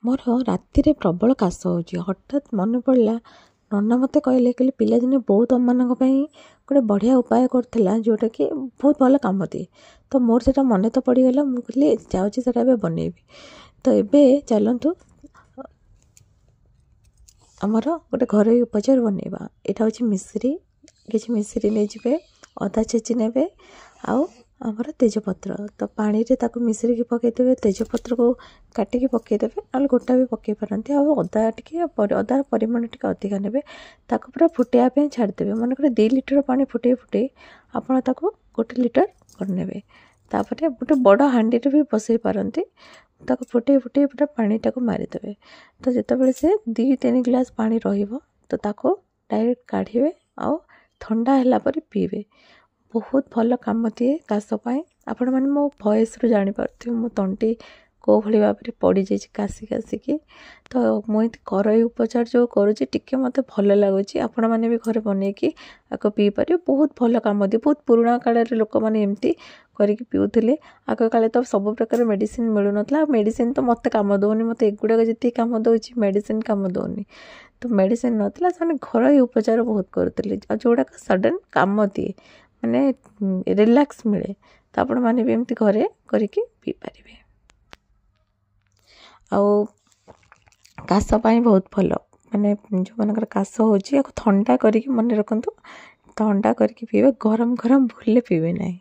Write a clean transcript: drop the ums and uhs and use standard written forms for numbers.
मोर राति प्रबल काश हो हठात मन पड़ा नना मत कहले पिलादिने बहुत अम्मान गोटे बढ़िया उपाय करथिला जोटा कि बहुत भल काम दिए। तो मोर से मन तो पड़गला मुझे जाऊँगी से बनैबी। तो ये चलतु आमर गोटे घर उपचार बनैबा। यहाँ हूँ मिश्री किसी मिश्री नहीं जाए अदा छेची ने आमर तेजपत्र तो पानी रे ताको मिश्री पकईदे तेजपत्र को काटिकी पकईदे ना गोटा भी पकई पारती अदा टी अदार परिमाण टी अधिका ने पूरा फुटाइवाई छाड़देवे मन कर 2 लिटर पानी फुटे फुटे आपड़ ताको 1 लिटर करने तापर गोटे बड़ हांडी भी बसई पारती ताको फुटे फुटे पूरा पानी टाको मारिदेवे। तो जितेबाला से 2-3 गिलास पानी रहिबो तो ताको डायरेक्ट काढ़े आउ ठंडा है पीबे। बहुत भल काम दिए काश आपण मैंने मो वॉइस रु जापर मो तंटी को भाई भाव में पड़ जाए काशी कासिकी। तो मुझे घरोई उपचार जो करुँची टिके मत भल लगुच आपण मैंने भी घर बनईकी आग पी पारे। बहुत भल काम दिए बहुत पुराणा काल लोक मैंने एमती करके पीऊले। आग काले तो सब प्रकार मेडिसिन मिलू ना मेडिसिन तो मत काम दौनी मत एगुड़ा जी कम दौर मेडिसिन कम दौनी। तो मेडिसिन नाला से घर उपचार बहुत करुले जोड़ाक सडन काम दिए माने रिलैक्स मिले। तो आपण मैंने भी एमती घरे करके पी पारे। आउ काश बहुत भल माने जो मनकर काश हो ठंडा करके मन रखु ठंडा करके पीबे गरम गरम भूले पीबे नहीं।